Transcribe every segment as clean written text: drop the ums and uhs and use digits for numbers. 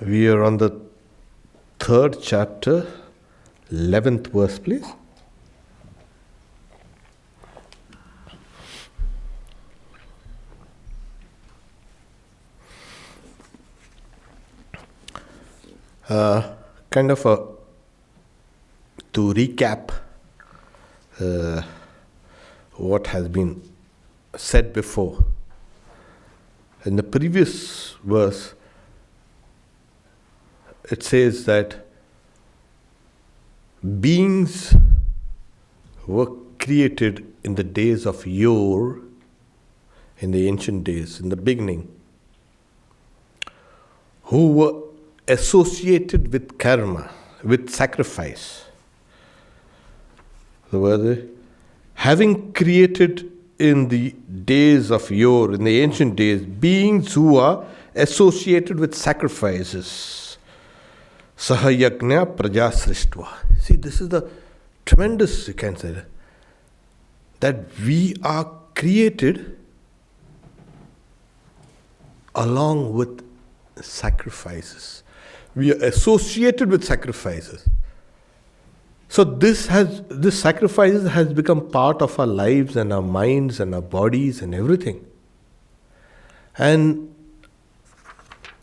We are on the 3rd chapter, 11th verse, please. To recap what has been said before. In the previous verse, it says that beings were created in the days of yore, in the ancient days, in the beginning, who were associated with karma, with sacrifice. The word, having created in the days of yore, in the ancient days, beings who are associated with sacrifices. Sahayagnya praja srishtva. See, this is the tremendous, you can say, that we are created along with sacrifices. We are associated with sacrifices. So this sacrifices has become part of our lives and our minds and our bodies and everything. And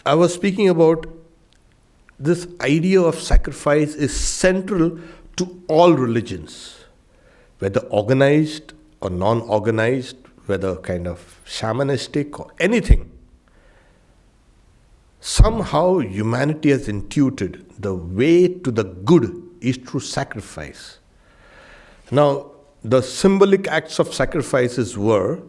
I was speaking about this idea of sacrifice is central to all religions, whether organized or non-organized, whether kind of shamanistic or anything. Somehow humanity has intuited the way to the good is through sacrifice. Now, the symbolic acts of sacrifices were,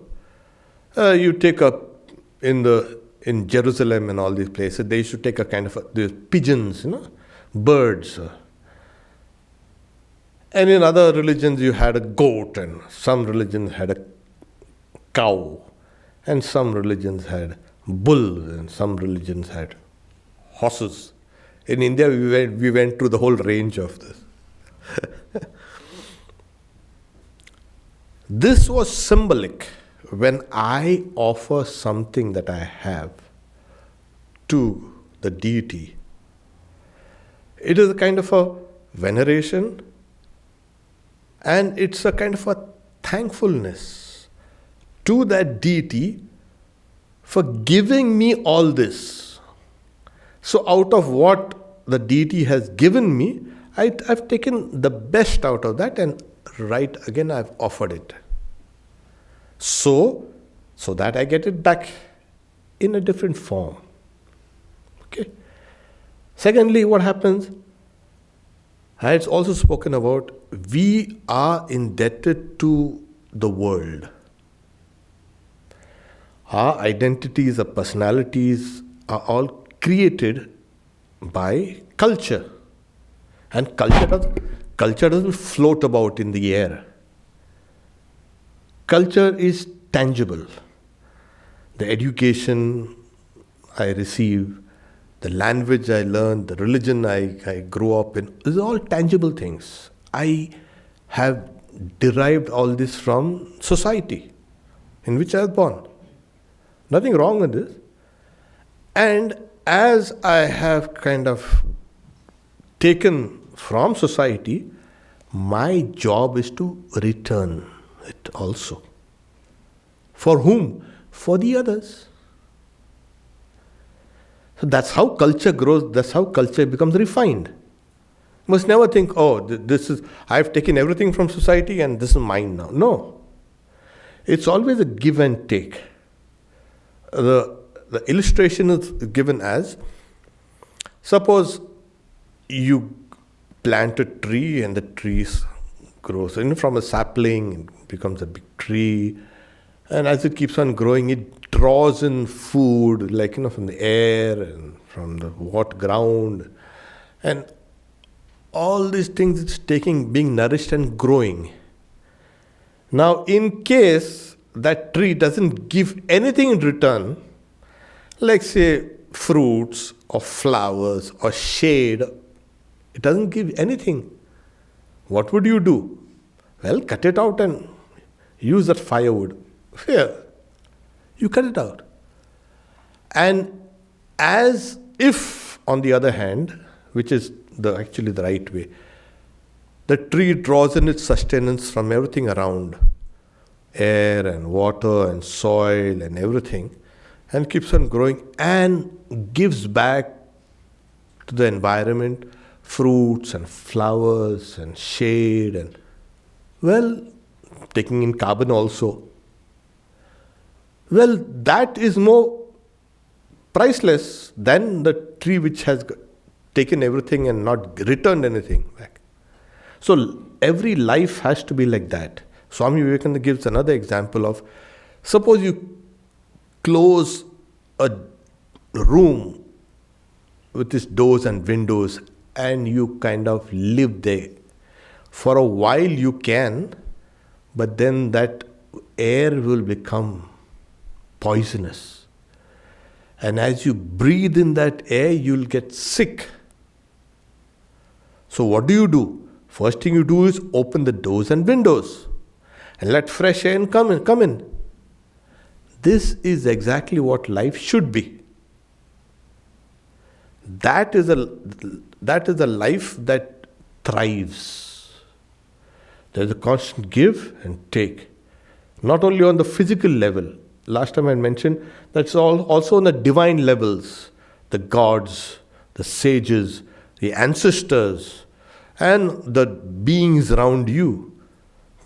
you take up in Jerusalem and all these places, they used to take a kind of these pigeons, birds. And in other religions you had a goat, and some religions had a cow, and some religions had bull, and some religions had horses. In India, we went through the whole range of this. This was symbolic. When I offer something that I have to the deity, it is a kind of a veneration, and it's a kind of a thankfulness to that deity for giving me all this. So out of what the deity has given me, I've taken the best out of that, and right again I've offered it. So that I get it back in a different form. Okay. Secondly, what happens? It's also spoken about, we are indebted to the world. Our identities, our personalities are all created by culture. And culture doesn't float about in the air. Culture is tangible. The education I receive, the language I learn, the religion I grew up in, these are all tangible things. I have derived all this from society in which I was born. Nothing wrong with this. And as I have kind of taken from society, my job is to return it also. For whom? For the others. So that's how culture grows, that's how culture becomes refined. You must never think, I've taken everything from society and this is mine now. No. It's always a give and take. The illustration is given as, suppose you plant a tree and the tree grows. From a sapling, it becomes a big tree. And as it keeps on growing, it draws in food, from the air and from the hot ground. And all these things it's being nourished and growing. Now, in case that tree doesn't give anything in return, like say fruits or flowers or shade, it doesn't give anything. What would you do? Well, cut it out and use that firewood. Here, you cut it out. And as if on the other hand, which is actually the right way, the tree draws in its sustenance from everything around, air and water and soil and everything, and keeps on growing and gives back to the environment fruits and flowers and shade and, well, taking in carbon also. Well, that is more priceless than the tree which has taken everything and not returned anything back. So every life has to be like that. Swami Vivekananda gives another example of, suppose you close a room with its doors and windows and you kind of live there. For a while you can, but then that air will become poisonous. And as you breathe in that air, you'll get sick. So what do? First thing you do is open the doors and windows and let fresh air come in. This is exactly what life should be. That is a life that thrives. There's a constant give and take. Not only on the physical level. Last time I mentioned that's also on the divine levels. The gods, the sages, the ancestors, and the beings around you.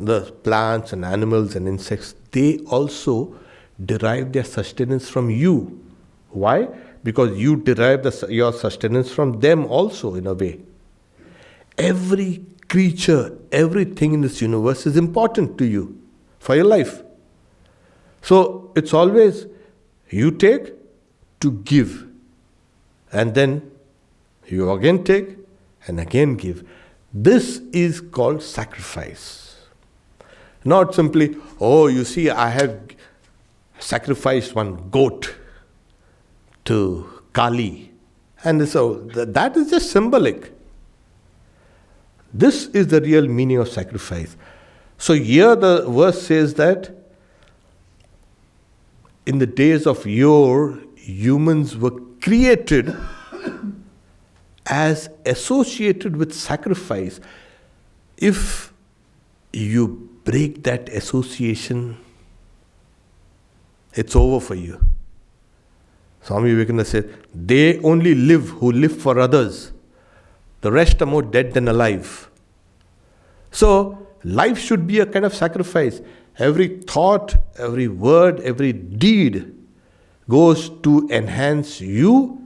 The plants and animals and insects, they also derive their sustenance from you. Why? Because you derive your sustenance from them also in a way. Every creature, everything in this universe is important to you for your life. So it's always you take to give, and then you again take and again give. This is called sacrifice. Not simply, you see, I have sacrificed one goat to Kali. And so that is just symbolic. This is the real meaning of sacrifice. So here the verse says that in the days of yore, humans were created as associated with sacrifice. If you break that association, it's over for you. Swami Vivekananda said, they only live who live for others. The rest are more dead than alive. So, life should be a kind of sacrifice. Every thought, every word, every deed goes to enhance you,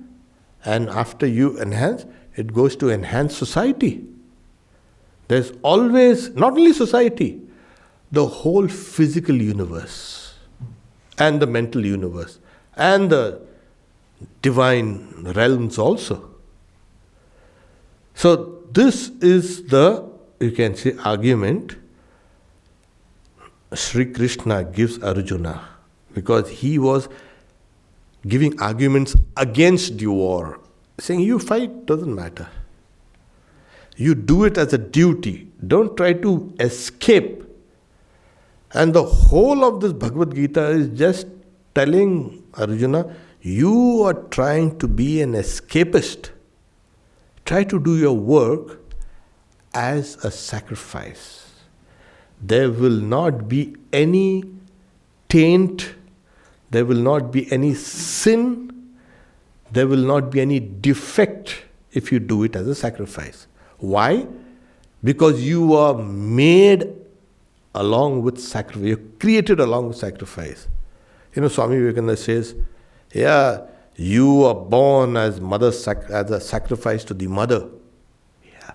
and after you enhance, it goes to enhance society. There's always, not only society, the whole physical universe, and the mental universe, and the divine realms also. So this is the, you can say, argument Sri Krishna gives Arjuna, because he was giving arguments against the war, saying you fight, doesn't matter. You do it as a duty. Don't try to escape. And the whole of this Bhagavad Gita is just telling Arjuna, you are trying to be an escapist. Try to do your work as a sacrifice. There will not be any taint, there will not be any sin, there will not be any defect if you do it as a sacrifice. Why? Because you are made along with sacrifice, you're created along with sacrifice. Swami Vivekananda says, you are born as as a sacrifice to the mother. Yeah.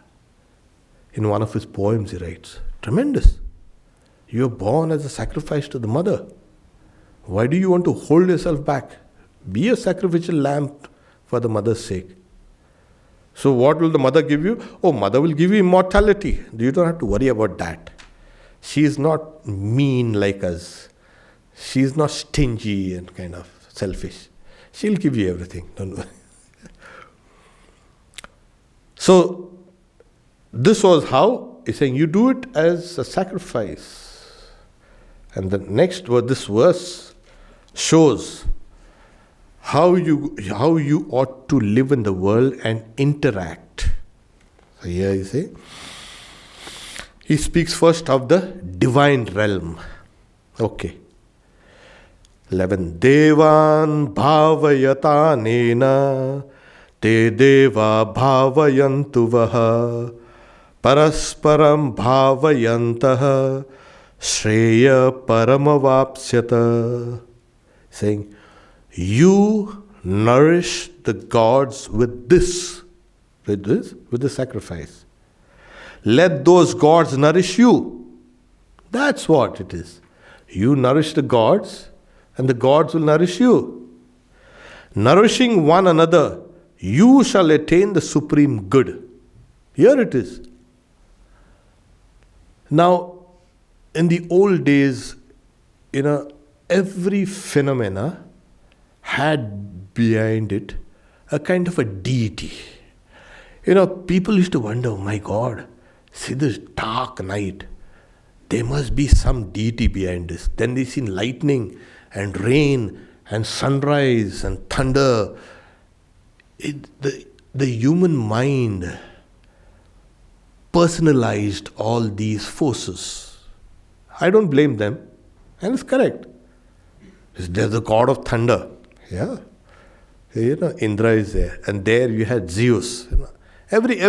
In one of his poems he writes, tremendous. You are born as a sacrifice to the mother. Why do you want to hold yourself back? Be a sacrificial lamb for the mother's sake. So what will the mother give you? Mother will give you immortality. You don't have to worry about that. She is not mean like us. She is not stingy and kind of selfish. She'll give you everything. Don't worry. So this was how he's saying you do it as a sacrifice. And the next word, this verse shows how you ought to live in the world and interact. So here you see, he speaks first of the divine realm. Okay. 11. Devan bhavayata nena te deva bhavayantu vaha parasparam bhavayantaha shreya paramavapsyata. Saying, you nourish the gods with the sacrifice. Let those gods nourish you. That's what it is. You nourish the gods, and the gods will nourish you. Nourishing one another, you shall attain the supreme good. Here it is. Now, in the old days, every phenomena had behind it a kind of a deity. People used to wonder, oh my God, see this dark night. There must be some deity behind this. Then they seen lightning and rain and sunrise and thunder. The human mind personalized all these forces. I don't blame them, and it's correct. There's the god of thunder. Yeah. Indra is there. And there you had Zeus. Every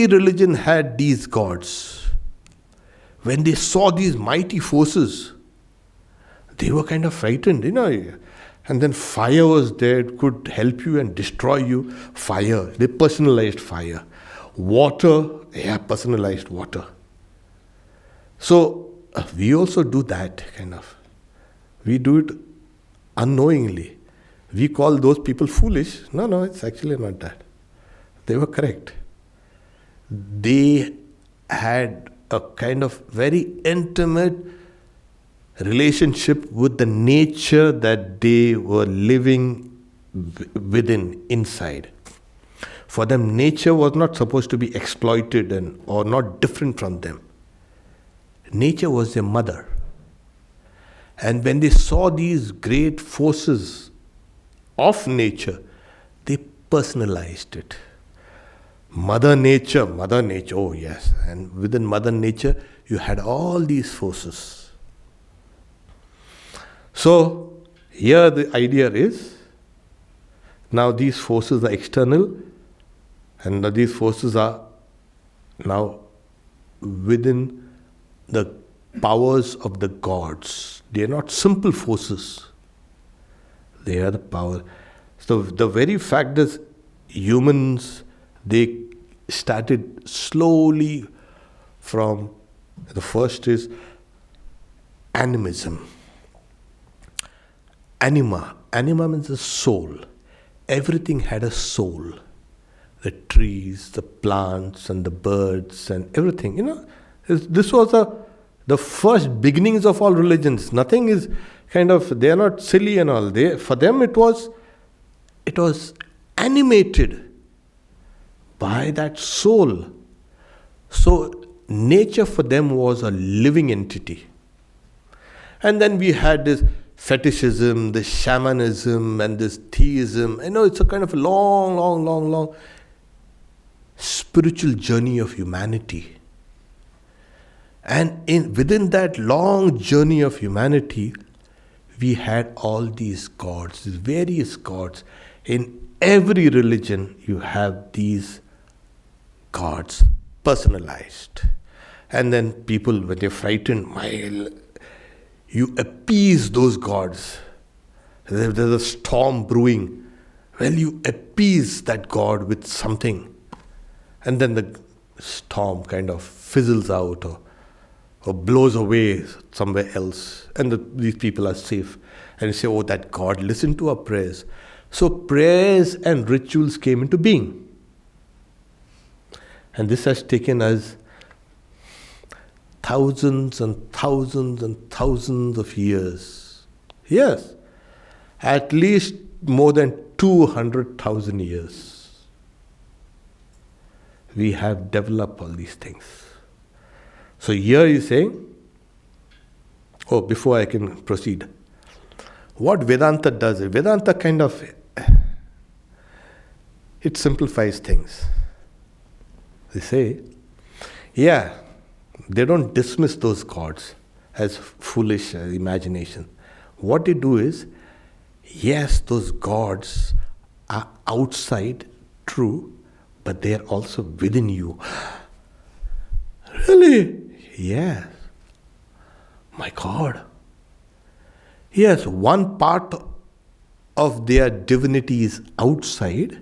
religion had these gods. When they saw these mighty forces, they were kind of frightened, And then fire was there, it could help you and destroy you. Fire, they personalized fire. Water, personalized water. So, we also do that, kind of. We do it unknowingly. We call those people foolish. No, it's actually not that. They were correct. They had a kind of very intimate relationship with the nature that they were living within, inside. For them, nature was not supposed to be exploited or not different from them. Nature was their mother. And when they saw these great forces of nature, they personalized it. Mother Nature, oh yes. And within Mother Nature, you had all these forces. So, here the idea is, now these forces are external, and these forces are now within the powers of the gods. They are not simple forces. They are the power. So the very fact is, humans, they started slowly from, the first is animism. Anima means a soul. Everything had a soul. The trees, the plants, and the birds, and everything. This was the first beginnings of all religions. Nothing is they are not silly and all. For them it was animated by that soul. So nature for them was a living entity. And then we had this fetishism, this shamanism, and this theism. It's a kind of long spiritual journey of humanity. And within that long journey of humanity, we had all these gods, these various gods. In every religion, you have these gods personalized. And then people, when they're frightened, you appease those gods. There's a storm brewing. Well, you appease that god with something. And then the storm kind of fizzles out or blows away somewhere else. And these people are safe. And you say, oh, that God listened to our prayers. So prayers and rituals came into being. And this has taken us thousands and thousands and thousands of years. Yes, at least more than 200,000 years. We have developed all these things. So here he's saying, before I can proceed, What Vedanta does, Vedanta kind of, it simplifies things. They say, yeah, they don't dismiss those gods as foolish imagination. What they do is, yes, those gods are outside, true, but they are also within you. Really? Yes. My God. Yes, one part of their divinity is outside,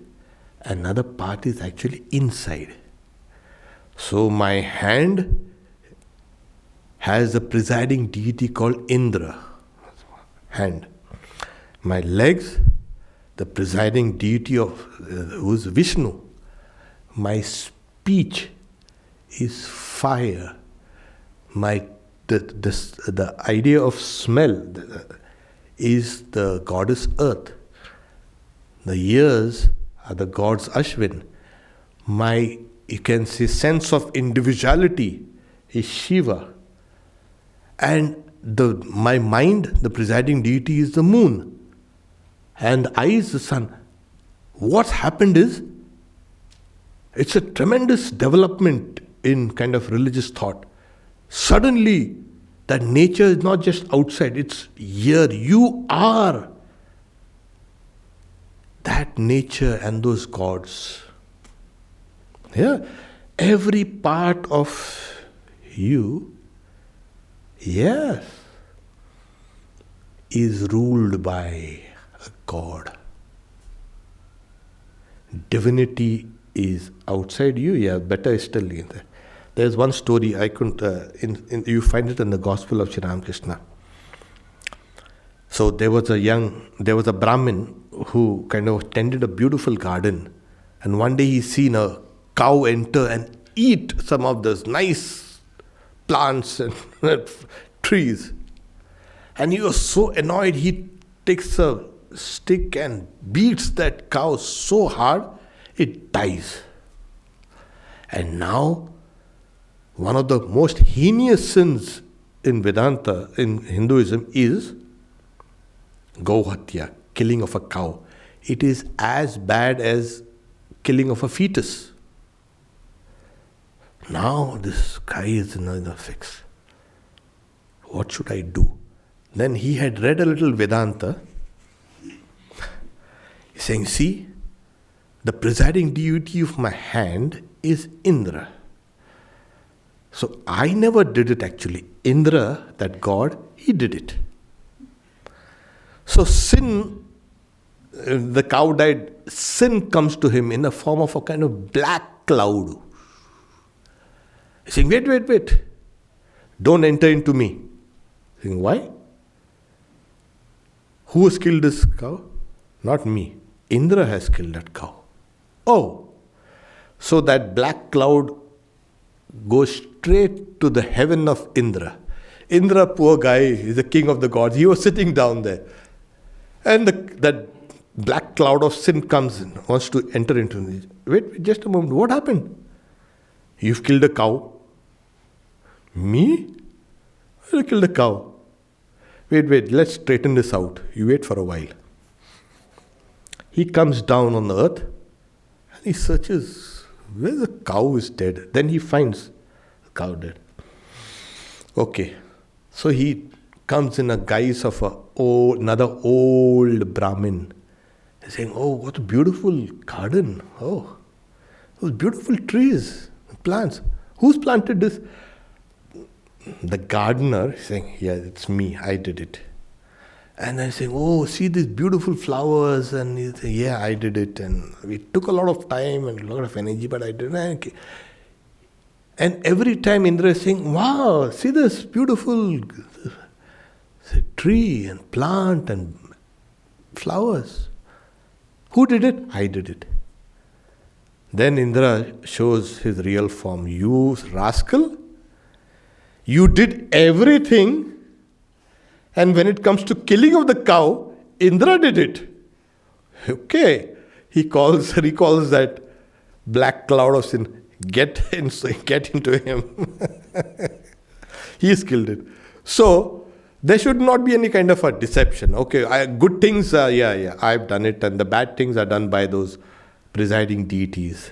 another part is actually inside. So my hand has a presiding deity called Indra. Hand. My legs, the presiding deity of who's Vishnu. My speech is fire. The idea of smell is the goddess Earth. The ears are the gods Ashwin. You can say, sense of individuality is Shiva. And my mind, the presiding deity, is the moon. And the eye is the sun. What's happened is, it's a tremendous development in kind of religious thought. Suddenly, that nature is not just outside, it's here. You are that nature and those gods. Yeah, every part of you, yes, is ruled by a God. Divinity is outside you. Yeah, better is still in there. There's one story I couldn't. You find it in the Gospel of Sri Ramakrishna. So there was a Brahmin who kind of tended a beautiful garden, and one day he seen a cow enter and eat some of those nice plants and trees. And he was so annoyed, he takes a stick and beats that cow so hard, it dies. And now, one of the most heinous sins in Vedanta, in Hinduism, is Gohatya, killing of a cow. It is as bad as killing of a fetus. Now this guy is in a fix. What should I do? Then he had read a little Vedanta. He's saying, see, the presiding deity of my hand is Indra. So I never did it actually. Indra, that god, he did it. So sin, the cow died, sin comes to him in the form of a kind of black cloud. He's saying, wait. Don't enter into me. He's saying, why? Who has killed this cow? Not me. Indra has killed that cow. Oh. So that black cloud goes straight to the heaven of Indra. Indra, poor guy, is the king of the gods. He was sitting down there. And that black cloud of sin comes in, wants to enter into me. Wait just a moment. What happened? You've killed a cow. Me? I killed a cow. Wait, let's straighten this out. You wait for a while. He comes down on the earth and he searches, where the cow is dead. Then he finds the cow dead. Okay, so he comes in a guise of another old Brahmin. He's saying, oh, what a beautiful garden. Oh, those beautiful trees, plants. Who's planted this? The gardener is saying, yeah, it's me, I did it. And I'm saying, oh, see these beautiful flowers. And he's saying, yeah, I did it. And it took a lot of time and a lot of energy, but I did it. And every time Indra is saying, wow, see this beautiful tree and plant and flowers. Who did it? I did it. Then Indra shows his real form. You rascal, you did everything, and when it comes to killing of the cow, Indra did it. Okay. He recalls that black cloud of sin. Get into him. He's killed it. So, There should not be any kind of a deception. Okay, good things, I've done it, and the bad things are done by those presiding deities.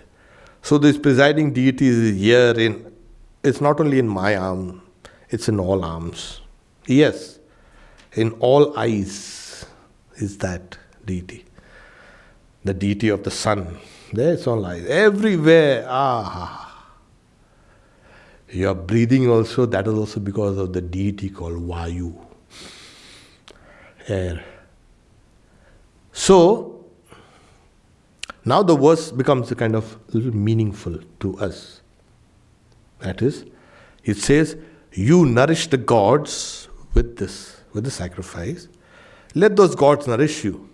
So this presiding deities is here it's not only in my arm, it's in all arms. Yes, in all eyes is that deity. The deity of the sun. There's all eyes. Everywhere. You are breathing also, that is also because of the deity called Vayu. Air. So, now the verse becomes a kind of little meaningful to us. That is, it says, you nourish the gods with the sacrifice. Let those gods nourish you.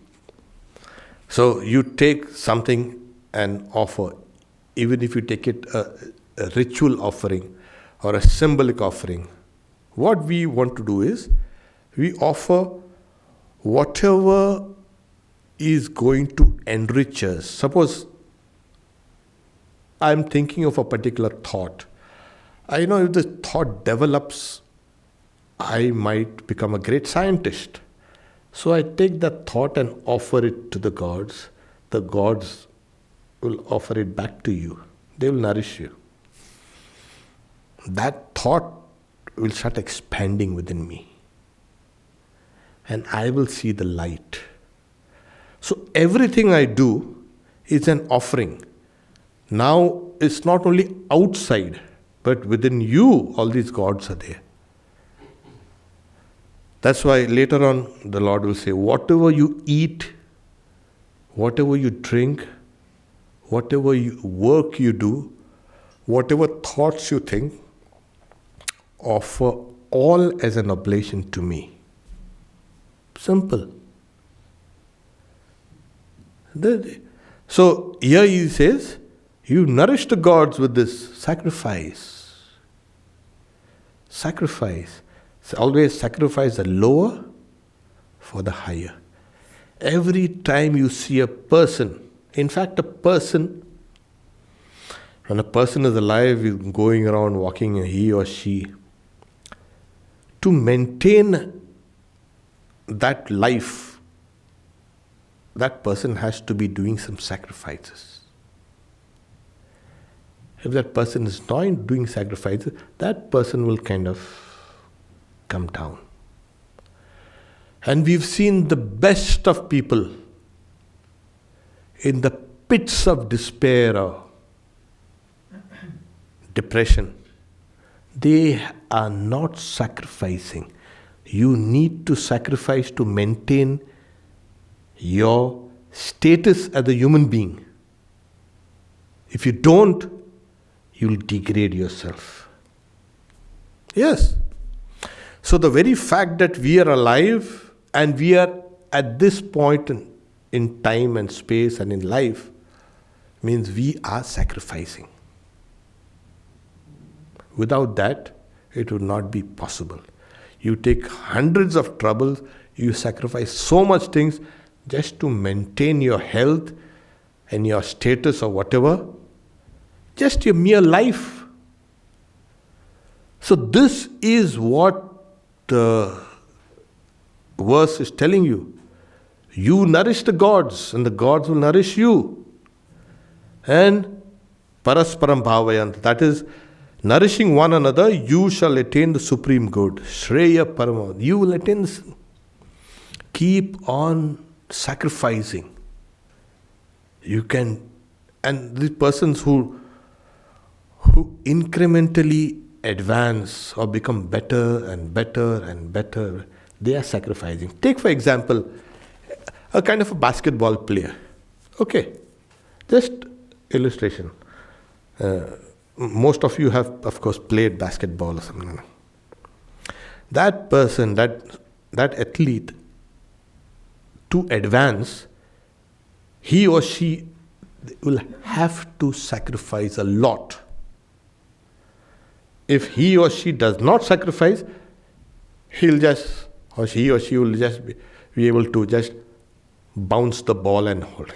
So you take something and offer, even if you take it a ritual offering or a symbolic offering. What we want to do is, we offer whatever is going to enrich us. Suppose I'm thinking of a particular thought. I know if the thought develops, I might become a great scientist. So I take that thought and offer it to the gods. The gods will offer it back to you. They will nourish you. That thought will start expanding within me. And I will see the light. So everything I do is an offering. Now it's not only outside, but within you, all these gods are there. That's why later on the Lord will say, whatever you eat, whatever you drink, whatever work you do, whatever thoughts you think, offer all as an oblation to me. Simple. So here he says, you nourish the gods with this sacrifice. Sacrifice. So always sacrifice the lower for the higher. Every time you see a person, in fact a person, when a person is alive, is going around walking, he or she, to maintain that life, that person has to be doing some sacrifices. If that person is not doing sacrifices, that person will kind of come down. And we've seen the best of people in the pits of despair or depression. They are not sacrificing. You need to sacrifice to maintain your status as a human being. If you don't, you'll degrade yourself. Yes. So the very fact that we are alive and we are at this point in time and space and in life means we are sacrificing. Without that, it would not be possible. You take hundreds of troubles, you sacrifice so much things just to maintain your health and your status or whatever, just your mere life. So this is what the verse is telling you. You nourish the gods and the gods will nourish you. And parasparam bhavayant, that is, nourishing one another, you shall attain the supreme good. Shreya parama, you will attain this. Keep on sacrificing. You can, and the persons who incrementally advance or become better and better and better, they are sacrificing. Take for example, a kind of a basketball player. Okay, just illustration. Most of you have, of course, played basketball or something. That person, that athlete, to advance, he or she will have to sacrifice a lot. If he or she does not sacrifice, he or she will just be able to just bounce the ball and hold it.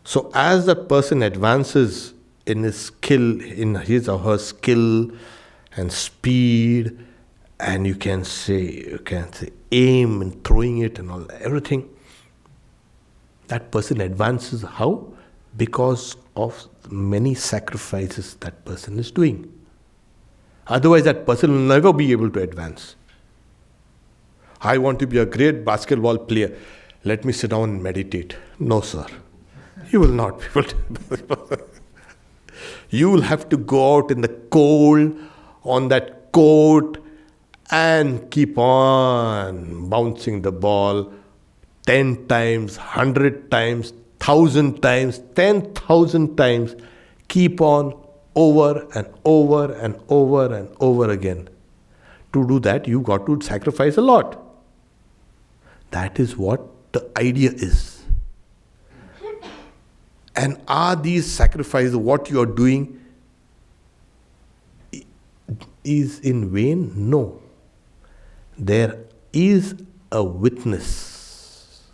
So as the person advances in his skill, in his or her skill and speed and you can say aim and throwing it and all everything. That person advances. How? Because of many sacrifices that person is doing. Otherwise, that person will never be able to advance. I want to be a great basketball player. Let me sit down and meditate. No, sir. You will not be able to. You will have to go out in the cold, on that court, and keep on bouncing the ball 10 times, 100 times, 1,000 times, 10,000 times. Keep on over and over and over and over again. To do that, you got to sacrifice a lot. That is what the idea is. And are these sacrifices, what you are doing, is in vain? No. There is a witness.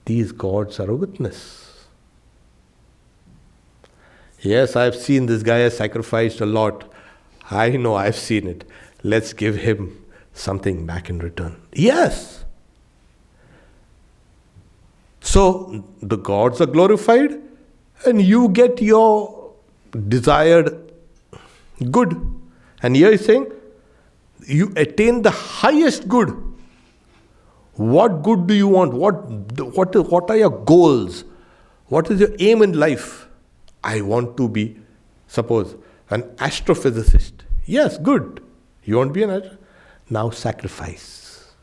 These gods are a witness. Yes, I've seen this guy has sacrificed a lot. I know, I've seen it. Let's give him something back in return. Yes. So the gods are glorified and you get your desired good. And here he's saying, you attain the highest good. What good do you want? What are your goals? What is your aim in life? I want to be, suppose, an astrophysicist. Yes, good. You want to be an astrophysicist? Now sacrifice.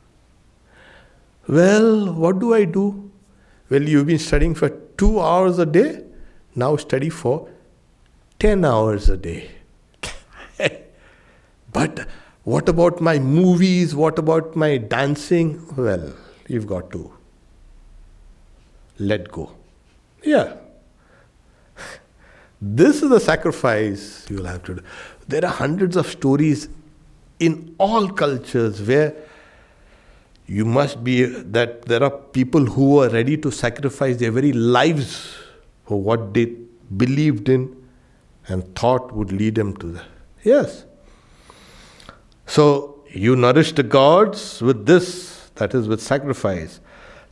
Well, what do I do? Well, you've been studying for 2 hours a day. Now study for 10 hours a day. But what about my movies? What about my dancing? Well, you've got to let go. Yeah. This is the sacrifice you will have to do. There are hundreds of stories in all cultures where you must be, that there are people who are ready to sacrifice their very lives for what they believed in and thought would lead them to that. Yes. So, you nourish the gods with this, that is with sacrifice.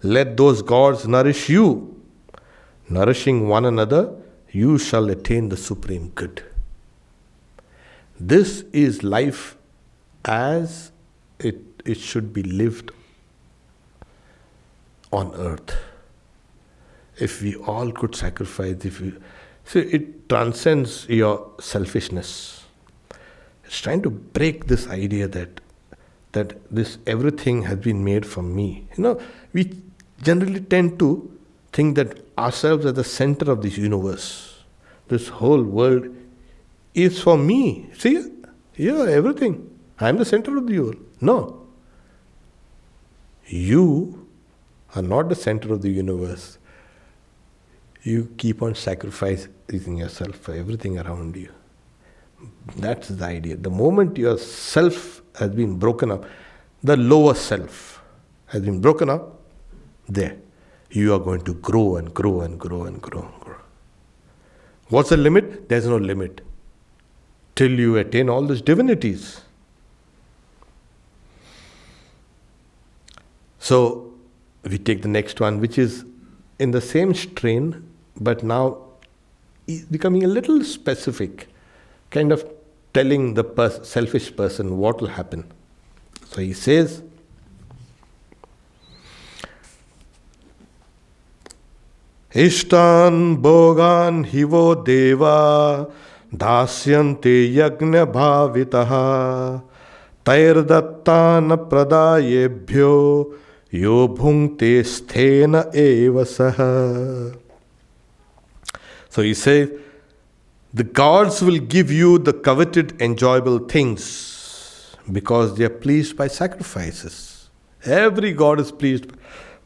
Let those gods nourish you. Nourishing one another, you shall attain the supreme good. This is life as it should be lived on earth. If we all could sacrifice, so it transcends your selfishness. It's trying to break this idea that this everything has been made for me. We generally tend to think that ourselves are the center of this universe. This whole world is for me. See, yeah, everything. I'm the center of the universe. No. You are not the center of the universe. You keep on sacrificing yourself for everything around you. That's the idea. The moment your self has been broken up, the lower self has been broken up, there, you are going to grow and grow and grow and grow and grow. What's the limit? There's no limit. Till you attain all these divinities. So, we take the next one, which is in the same strain, but now becoming a little specific, kind of telling the selfish person what will happen. So he says, Ishtan bhogan hivo deva dasyante yagna bhavitaha tairdattana pradayebhyo yo bhungte sthena eva saha. So he says, the gods will give you the coveted, enjoyable things because they are pleased by sacrifices. Every god is pleased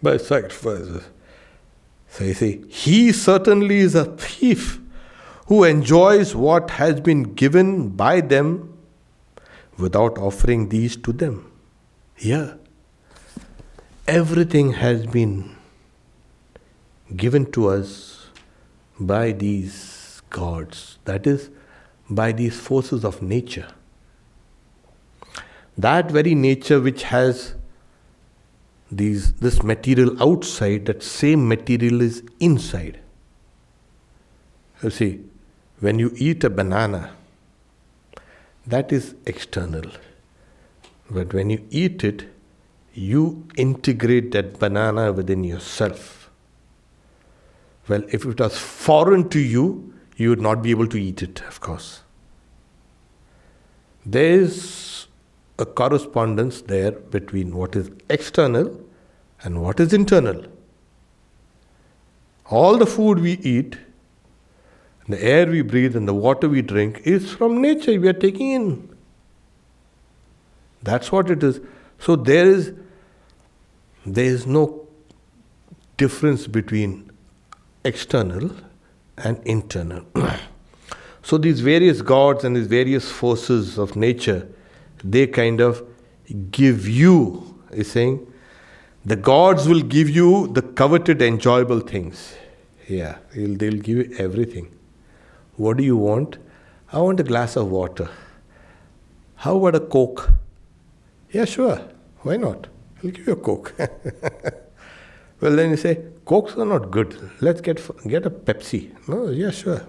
by sacrifices. So you see, he certainly is a thief who enjoys what has been given by them without offering these to them. Yeah. Everything has been given to us by these gods, that is, by these forces of nature. that very nature which has this material outside, that same material is inside. You see, when you eat a banana, that is external. But when you eat it, you integrate that banana within yourself. Well, if it was foreign to you, you would not be able to eat it, of course. There is a correspondence there between what is external and what is internal. All the food we eat, the air we breathe and the water we drink is from nature. We are taking in. That's what it is. So there is no difference between external and internal. So these various gods and these various forces of nature, they kind of give you, is saying, the gods will give you the coveted, enjoyable things. Yeah, they'll give you everything. What do you want? I want a glass of water. How about a Coke? Yeah, sure. Why not? I'll give you a Coke. Well, then you say, Cokes are not good. Let's get a Pepsi. No, yeah, sure.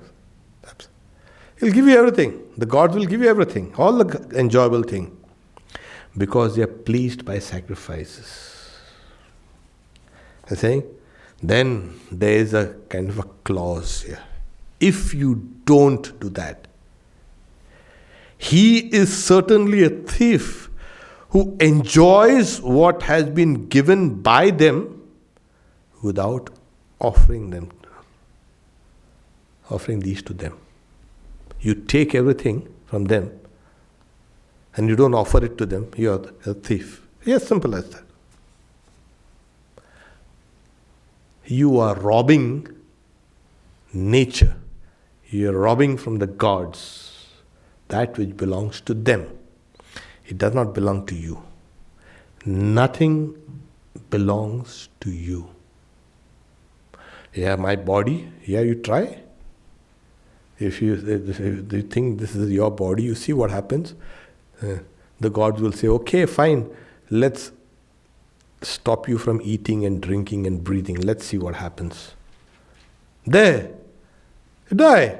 He'll give you everything. The gods will give you everything. All the enjoyable thing. Because they are pleased by sacrifices. I'm saying, then there is a kind of a clause here. If you don't do that, he is certainly a thief who enjoys what has been given by them without offering these to them. You take everything from them and you don't offer it to them, you are a thief. Yes, simple as that. You are robbing nature. You are robbing from the gods that which belongs to them. It does not belong to you. Nothing belongs to you. Yeah, my body. Yeah, you try. If you think this is your body, you see what happens. The gods will say, okay, fine, let's stop you from eating and drinking and breathing. Let's see what happens. There, you die.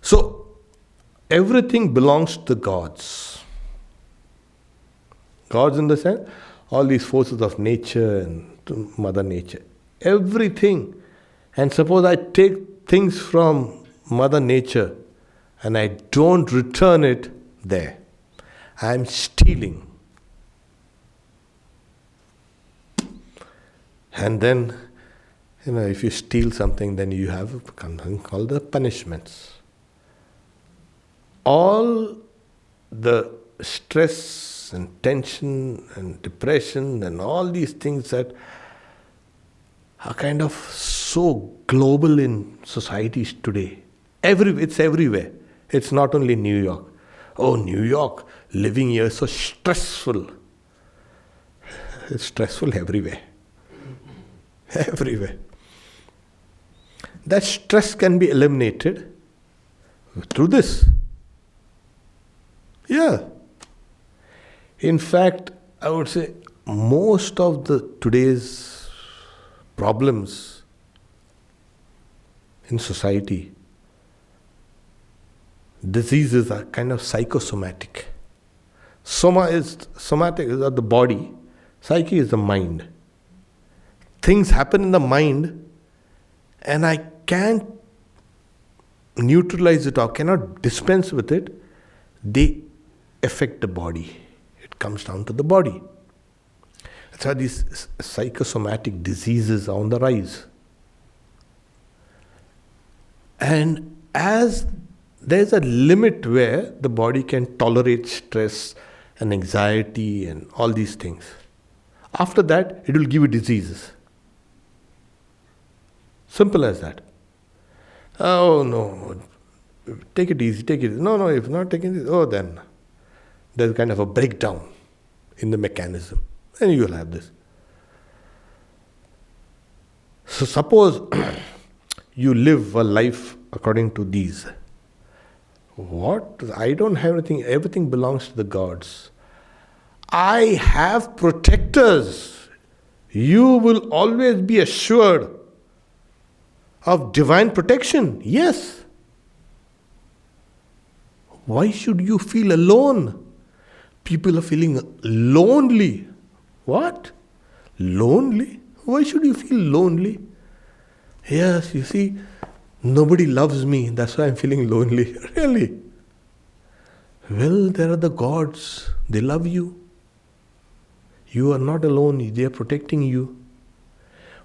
So, everything belongs to the gods. Gods in the sense, all these forces of nature and to Mother Nature. Everything. And suppose I take things from Mother Nature and I don't return it there. I am stealing. And then, if you steal something, then you have something called the punishments. All the stress and tension and depression and all these things that are kind of so global in societies today. It's everywhere. It's not only New York. Oh, New York, living here is so stressful. It's stressful everywhere. Everywhere. That stress can be eliminated through this. Yeah. In fact, I would say most of today's problems in society, diseases are kind of psychosomatic. Somatic is the body, psyche is the mind. Things happen in the mind and I can't neutralize it or cannot dispense with it. They affect the body. It comes down to the body. That's how these psychosomatic diseases are on the rise. And as there's a limit where the body can tolerate stress and anxiety and all these things. After that, it will give you diseases. Simple as that. Oh no, take it easy, take it easy. No, if not taking it, then there's kind of a breakdown in the mechanism. And you will have this. So suppose you live a life according to these. What? I don't have anything. Everything belongs to the gods. I have protectors. You will always be assured of divine protection. Yes. Why should you feel alone? People are feeling lonely. What? Lonely? Why should you feel lonely? Yes, you see, nobody loves me. That's why I'm feeling lonely. Really? Well, there are the gods. They love you. You are not alone. They are protecting you.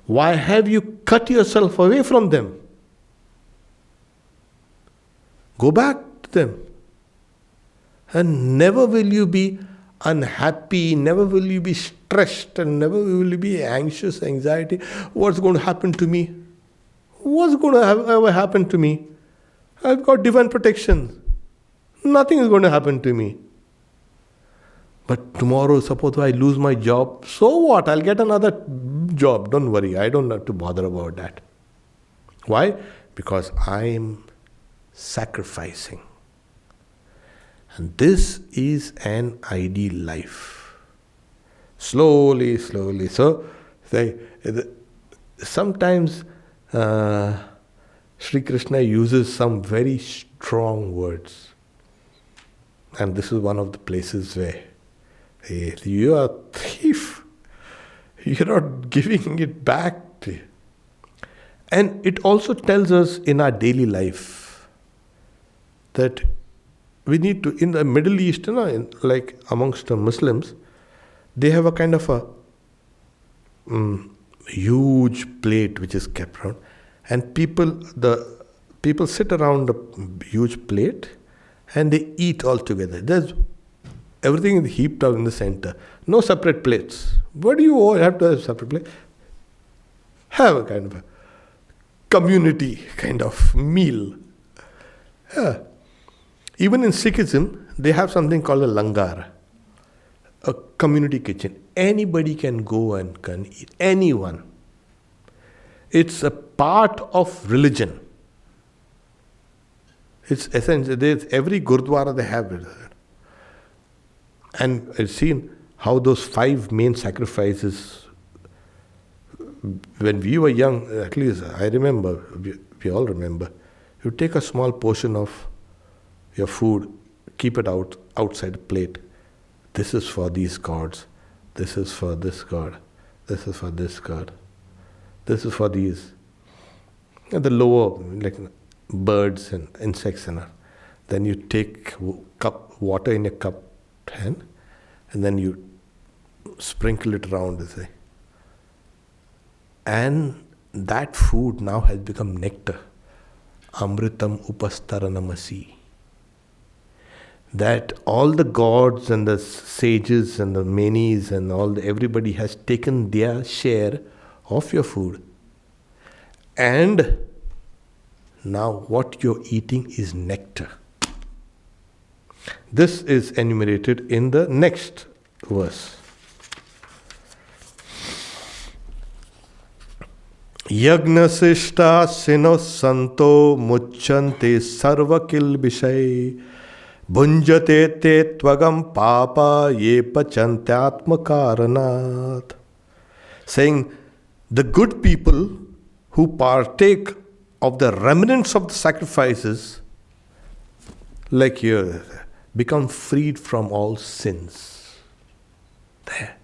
Why have you cut yourself away from them? Go back to them. And never will you be unhappy, never will you be stressed, and never will you be anxious, anxiety. What's going to happen to me? What's going to ever happen to me? I've got divine protection. Nothing is going to happen to me. But tomorrow, suppose I lose my job, so what? I'll get another job. Don't worry, I don't have to bother about that. Why? Because I am sacrificing. And this is an ideal life. Slowly. So, sometimes Sri Krishna uses some very strong words. And this is one of the places where you are a thief. You're not giving it back. And it also tells us in our daily life that we need to, in the Middle East, like amongst the Muslims, they have a kind of a huge plate which is kept around, and people sit around the huge plate and they eat all together. There's everything is heaped out in the center. No separate plates. Why do you all have to have separate plates? Have a kind of a community kind of meal. Yeah. Even in Sikhism, they have something called a langar, a community kitchen. Anybody can go and can eat. Anyone. It's a part of religion. It's essential. There's every Gurdwara they have it. And I've seen how those 5 main sacrifices, when we were young, at least I remember, we all remember, you take a small portion of your food, keep it outside the plate. This is for these gods. This is for this god. This is for this god. This is for these. And the lower, like birds and insects and all. Then you take water in a cup hand, and then you sprinkle it around. And that food now has become nectar. Amritam upastaranamasi. That all the gods and the sages and the manis and everybody has taken their share of your food. And now what you're eating is nectar. This is enumerated in the next verse. Yagnasishta sino santo mucchante sarvakil bishay Bhunjate te tvagam papa ye pachantyatma karanat. Saying, the good people who partake of the remnants of the sacrifices, like here, become freed from all sins. There.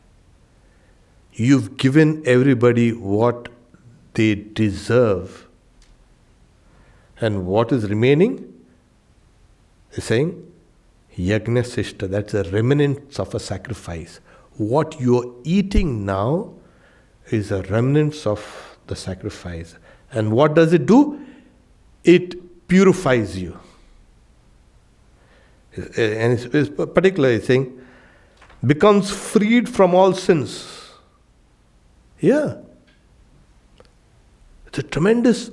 You've given everybody what they deserve. And what is remaining? Is saying, Yagna Sishta, that's a remnants of a sacrifice. What you're eating now is a remnants of the sacrifice. And what does it do? It purifies you. And it's particularly saying, becomes freed from all sins. Yeah. It's a tremendous.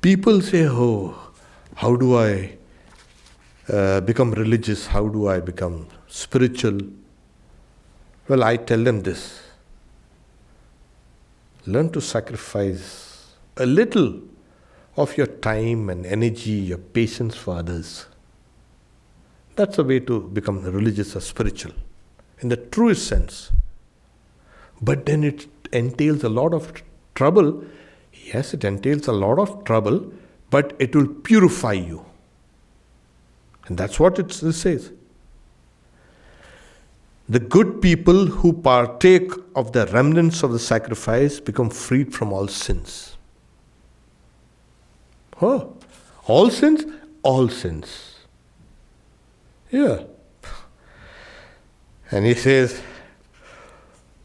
People say, oh, how do I become religious? How do I become spiritual? Well, I tell them this. Learn to sacrifice a little of your time and energy, your patience for others. That's a way to become religious or spiritual, in the truest sense. But then it entails a lot of trouble. Yes, it entails a lot of trouble, but it will purify you. And that's what it says. The good people who partake of the remnants of the sacrifice become freed from all sins. Oh, all sins? All sins. Yeah. And he says,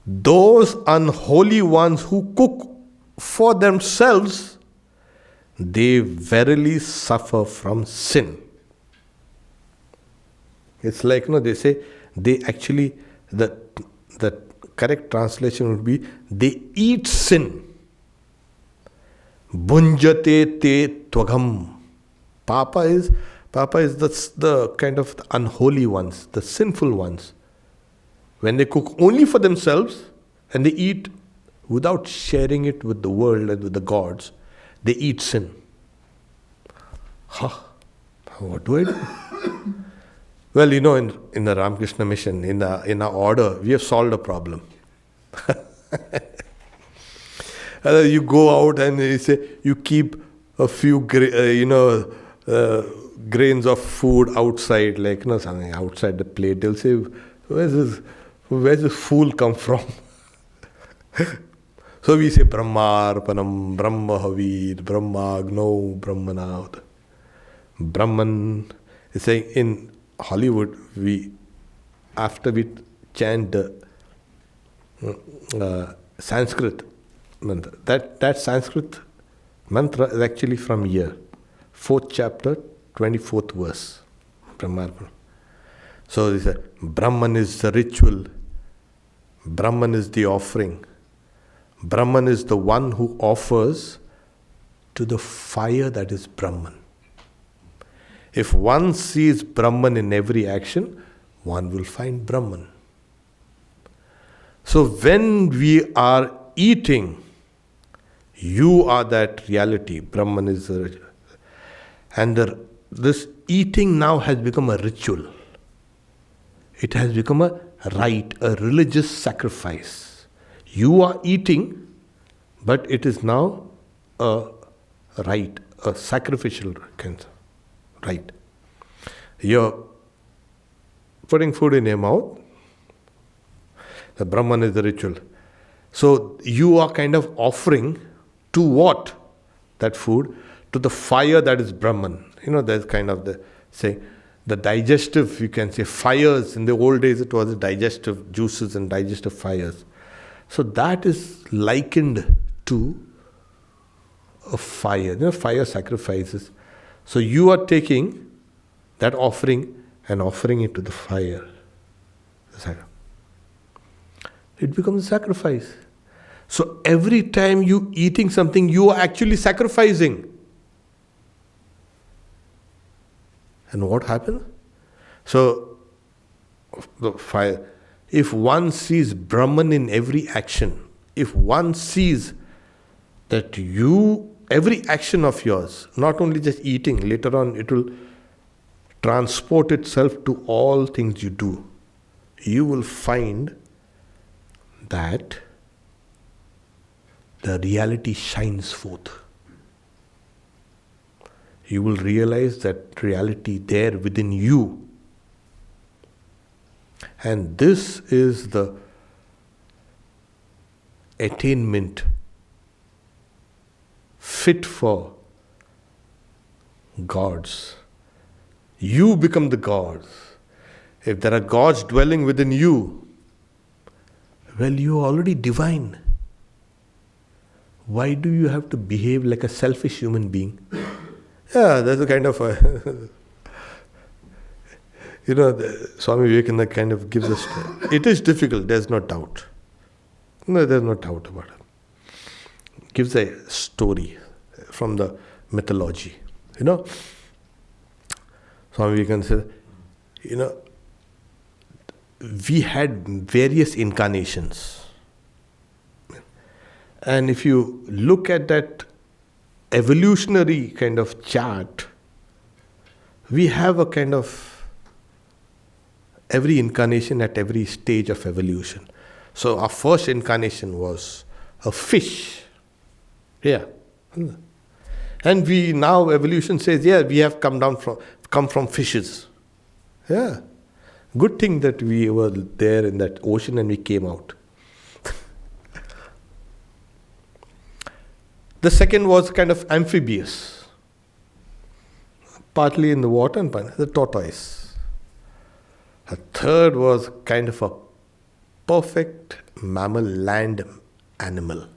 those unholy ones who cook for themselves, they verily suffer from sin. It's like, they say, they actually, the correct translation would be, they eat sin. Bunjate te tvagam. Papa is the kind of the unholy ones, the sinful ones. When they cook only for themselves and they eat without sharing it with the world and with the gods, they eat sin. What do I do? Well, in the Ramakrishna mission, in our order, we have solved a problem. You go out and you keep a few grains of food outside, something outside the plate. They'll say, where's this fool come from? So we say Brahma Arpanam, Brahma Havir, Brahma Agno, Brahmanad. Brahman is saying in Hollywood, after we chant the Sanskrit mantra, that Sanskrit mantra is actually from here, 4th chapter, 24th verse. Brahma. So they say, Brahman is the ritual, Brahman is the offering, Brahman is the one who offers to the fire that is Brahman. If one sees Brahman in every action, one will find Brahman. So when we are eating, you are that reality. Brahman is the ritual. And this eating now has become a ritual. It has become a rite, a religious sacrifice. You are eating, but it is now a rite, a sacrificial rite. You're putting food in your mouth. The Brahman is the ritual. So you are kind of offering to what? That food? To the fire that is Brahman. There's kind of the digestive, you can say, fires. In the old days it was the digestive juices and digestive fires. So that is likened to a fire. Fire sacrifices. So you are taking that offering and offering it to the fire. It becomes a sacrifice. So every time you eating something, you are actually sacrificing. And what happens? So the fire. If one sees Brahman in every action, if one sees that every action of yours, not only just eating, later on it will transport itself to all things you do, you will find that the reality shines forth. You will realize that reality there within you. And this is the attainment fit for gods. You become the gods. If there are gods dwelling within you, well, you are already divine. Why do you have to behave like a selfish human being? Yeah, that's a kind of Swami Vivekananda kind of gives us. It is difficult, there's no doubt. No, there's no doubt about it. Gives a story from the mythology. Swami Vivekananda says, we had various incarnations. And if you look at that evolutionary kind of chart, we have a kind of every incarnation at every stage of evolution. So our first incarnation was a fish. Yeah. And we now evolution says, yeah, we have come from fishes. Yeah. Good thing that we were there in that ocean and we came out. The second was kind of amphibious. Partly in the water and partly the tortoise. The third was kind of a perfect mammal land animal.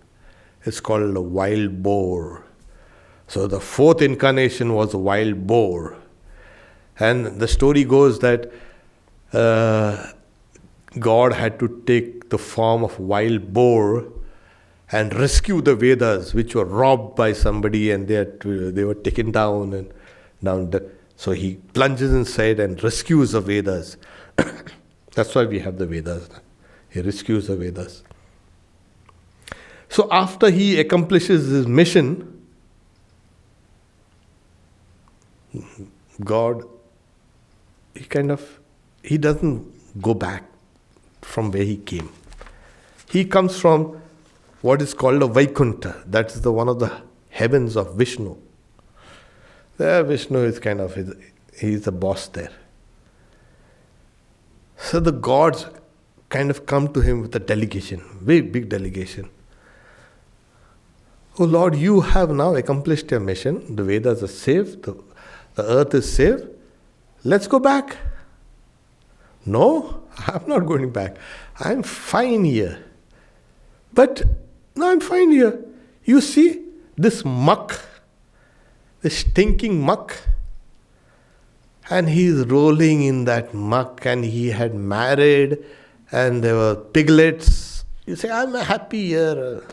It's called a wild boar. So the fourth incarnation was a wild boar. And the story goes that God had to take the form of wild boar and rescue the Vedas, which were robbed by somebody, and they were taken down. So he plunges inside and rescues the Vedas. That's why we have the Vedas. He rescues the Vedas. So after he accomplishes his mission, God, he doesn't go back from where he came. He comes from what is called a Vaikuntha. That is one of the heavens of Vishnu. There Vishnu is he's the boss there. So the gods kind of come to him with a delegation, very big delegation. Oh Lord, you have now accomplished your mission. The Vedas are safe. The earth is safe. Let's go back. No, I'm not going back. I'm fine here. But, no, I'm fine here. You see, this muck, this stinking muck, and he's rolling in that muck, and he had married, and there were piglets. You say, I'm happy here.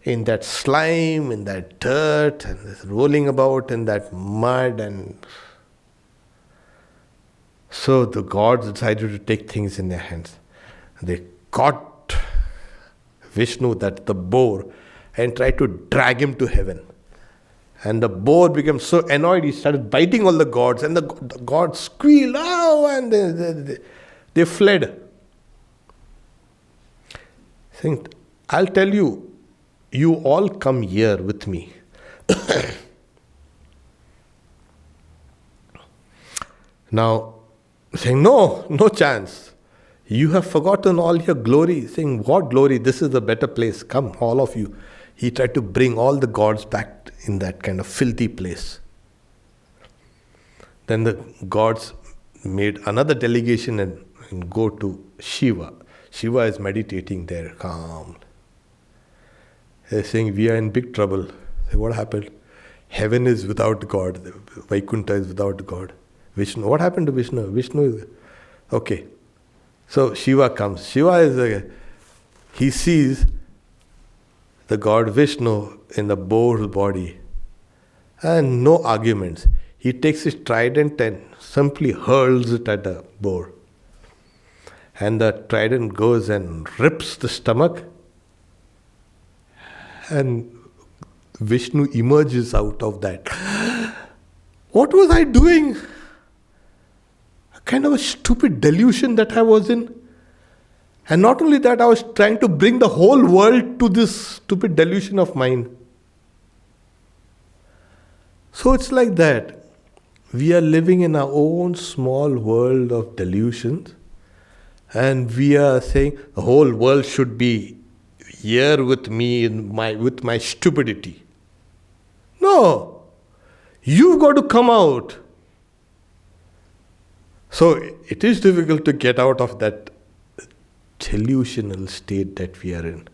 In that slime, in that dirt, and rolling about in that mud. And so the gods decided to take things in their hands. They caught Vishnu, that the boar, and tried to drag him to heaven. And the boar became so annoyed, he started biting all the gods, and the gods squealed, oh, and they fled. Saying, I'll tell you, you all come here with me. Now, saying, no chance. You have forgotten all your glory. Saying, what glory? This is a better place. Come, all of you. He tried to bring all the gods back in that kind of filthy place. Then the gods made another delegation and go to Shiva. Shiva is meditating there, calm. They're saying, we are in big trouble. Say, what happened? Heaven is without God. Vaikuntha is without God. Vishnu. What happened to Vishnu? Vishnu is... Okay. So Shiva comes. Shiva he sees the god Vishnu in the boar's body. And no arguments. He takes his trident and simply hurls it at the boar. And the trident goes and rips the stomach. And Vishnu emerges out of that. What was I doing? A kind of a stupid delusion that I was in. And not only that, I was trying to bring the whole world to this stupid delusion of mine. So it's like that. We are living in our own small world of delusions. And we are saying the whole world should be here with me with my stupidity. No, you've got to come out. So it is difficult to get out of that delusional state that we are in,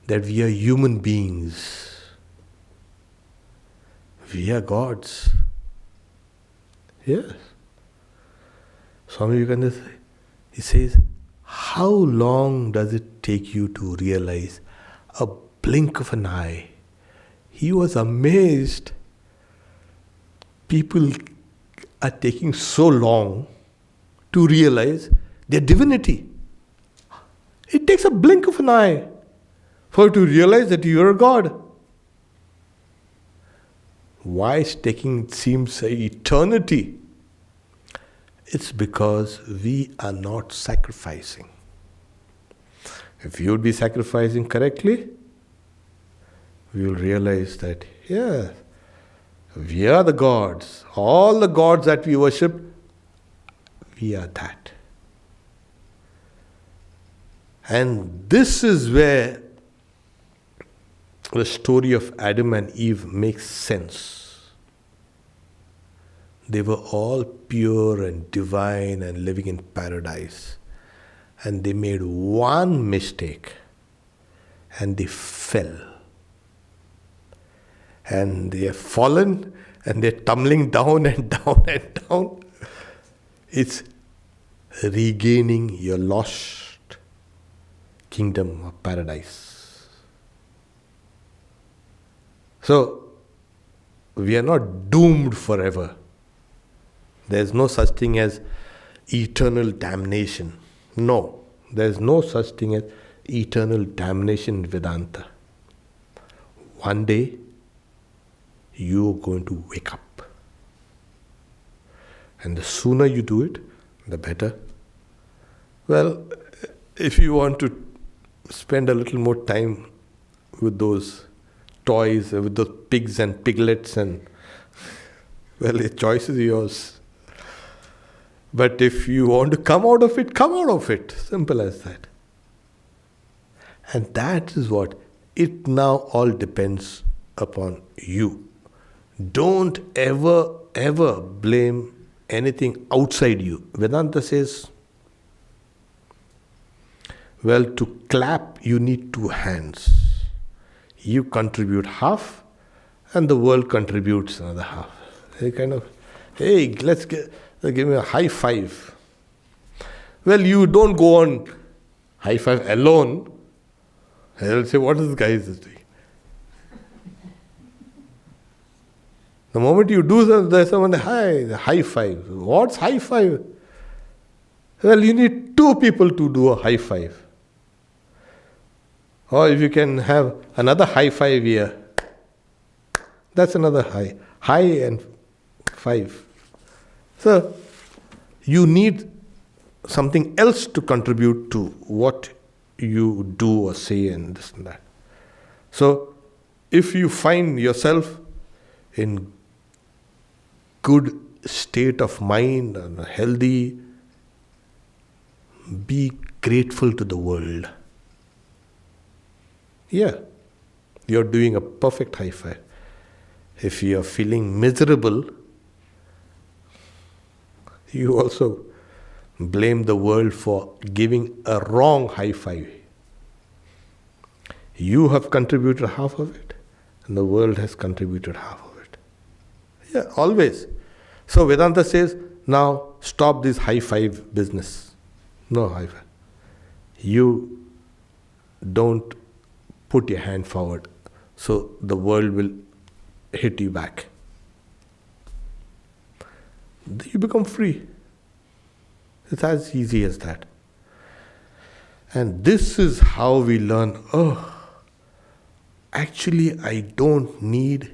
that we are human beings. We are gods. Yes. Swami Vivekananda, he says, how long does it take you to realize? A blink of an eye. He was amazed. People are taking so long to realize their divinity. It takes a blink of an eye for you to realize that you are a god. Why it's taking, it seems, eternity? It's because we are not sacrificing. If you would be sacrificing correctly, we will realize that, yeah, we are the gods. All the gods that we worship, we are that. And this is where the story of Adam and Eve makes sense. They were all pure and divine and living in paradise. And they made one mistake and they fell. And they have fallen and they're tumbling down and down and down. It's regaining your lost kingdom of paradise. So, we are not doomed forever. There's no such thing as eternal damnation. No, there's no such thing as eternal damnation in Vedanta. One day, you're going to wake up. And the sooner you do it, the better. Well, if you want to spend a little more time with those toys, with those pigs and piglets, and well, the choice is yours. But if you want to come out of it, come out of it. Simple as that. And that is what it now all depends upon you. Don't ever blame anything outside you. Vedanta says, well, to clap you need two hands. You contribute half and the world contributes another half. They kind of, hey, give me a high five. Well, you don't go on high five alone. They'll say, what is this guy doing? The moment you do that, there's someone, high five. What's high five? Well, you need two people to do a high five. Or if you can have another high five here, that's another high. High and five. So, you need something else to contribute to what you do or say and this and that. So, if you find yourself in good state of mind and healthy, be grateful to the world. Yeah, you're doing a perfect high five. If you're feeling miserable, you also blame the world for giving a wrong high five. You have contributed half of it, and the world has contributed half of it. Yeah, always. So Vedanta says, now stop this high five business. No high five. You don't put your hand forward, so the world will hit you back. You become free. It's as easy as that. And this is how we learn, actually I don't need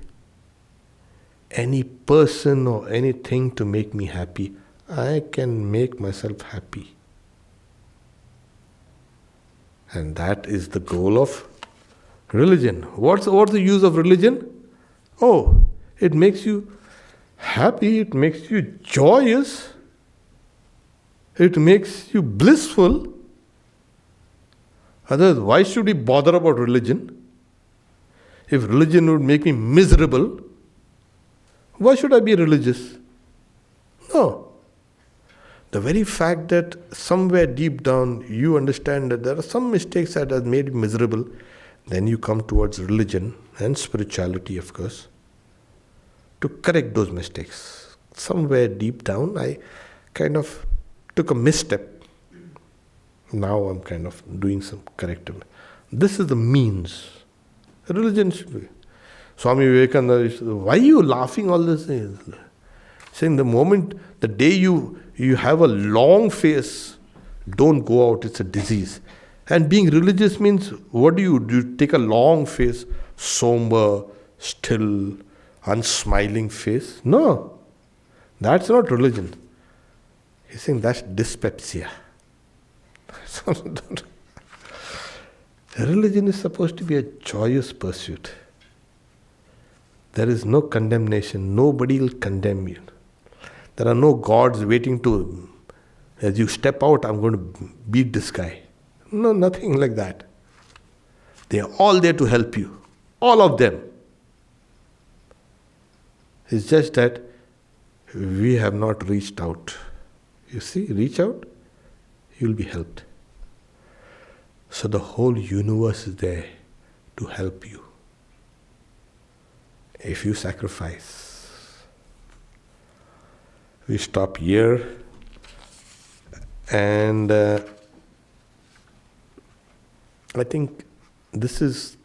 any person or anything to make me happy. I can make myself happy. And that is the goal of religion. What's the use of religion? Oh, it makes you happy, it makes you joyous, it makes you blissful. Otherwise, why should we bother about religion? If religion would make me miserable, why should I be religious? No. The very fact that somewhere deep down you understand that there are some mistakes that have made you miserable, then you come towards religion and spirituality, of course, to correct those mistakes. Somewhere deep down, I kind of took a misstep. Now I'm kind of doing some corrective. This is the means. Religion should be. Swami Vivekananda said, why are you laughing all this? Saying the day you have a long face, don't go out, it's a disease. And being religious means, what do? You take a long face, somber, still, unsmiling face. No, that's not religion. He's saying that's dyspepsia. Religion is supposed to be a joyous pursuit. There is no condemnation. Nobody will condemn you. There are no gods waiting to, as you step out, I'm going to beat this guy. No, nothing like that. They are all there to help you. All of them. It's just that we have not reached out. You see, reach out, you'll be helped. So the whole universe is there to help you. If you sacrifice. We stop here, and I think this is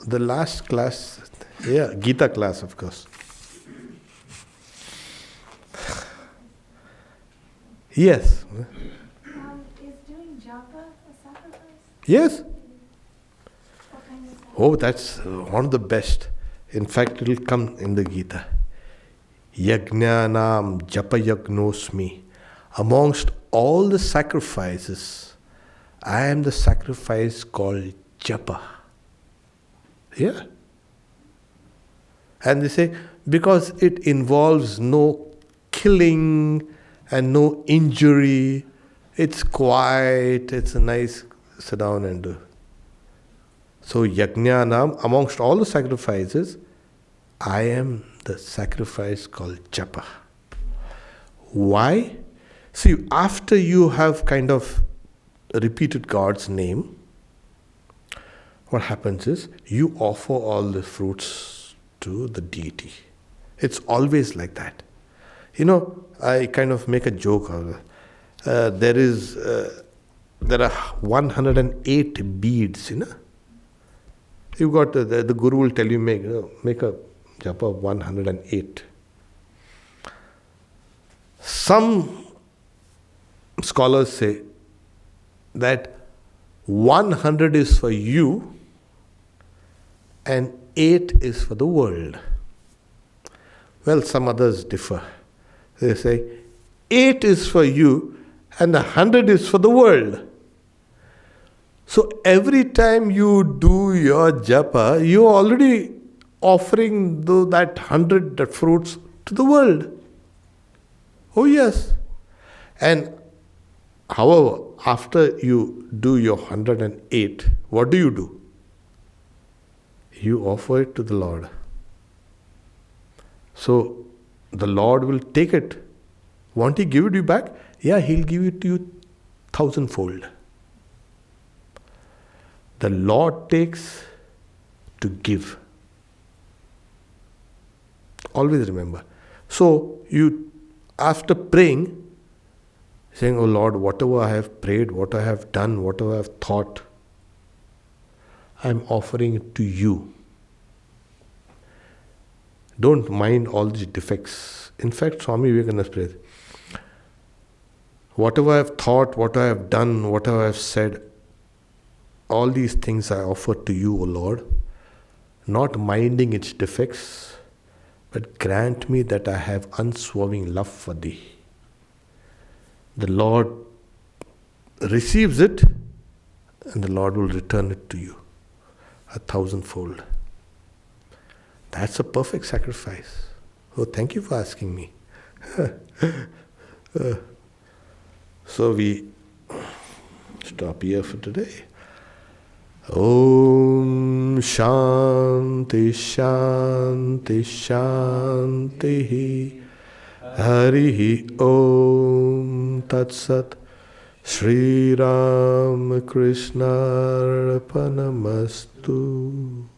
the last class. Yeah, Gita class, of course. Yes. Is doing japa a sacrifice? Yes. What kind of sacrifice? Oh, that's one of the best. In fact, it will come in the Gita. Yajnanam japa yagnosmi. Amongst all the sacrifices, I am the sacrifice called japa. Yeah. And they say, because it involves no killing and no injury, it's quiet, it's a nice sit down and do. So yajnanam, amongst all the sacrifices, I am the sacrifice called japa. Why? See, after you have kind of repeated God's name, what happens is you offer all the fruits to the deity. It's always like that. You know, I kind of make a joke out of it. There are 108 beads, you know. You've got, the Guru will tell you, make a japa of 108. Some scholars say that 100 is for you and 8 is for the world. Well, some others differ. They say 8 is for you and 100 is for the world. So every time you do your japa, you are already offering that 100 fruits to the world. Oh yes. And however, after you do your 108, what do? You offer it to the Lord. So the Lord will take it. Won't He give it you back? Yeah, He'll give it to you 1,000-fold. The Lord takes to give. Always remember. So you, after praying, saying, oh Lord, whatever I have prayed, what I have done, whatever I have thought, I am offering it to you. Don't mind all these defects. In fact, Swami Vivekananda prays, whatever I have thought, what I have done, whatever I have said, all these things I offer to you, O Lord, not minding its defects, but grant me that I have unswerving love for Thee. The Lord receives it, and the Lord will return it to you 1,000-fold. That's a perfect sacrifice. Oh, thank you for asking me. So we stop here for today. Om Shanti Shanti Shanti Harihi Om Tat Sat Shri Ramakrishna Arpanamastu.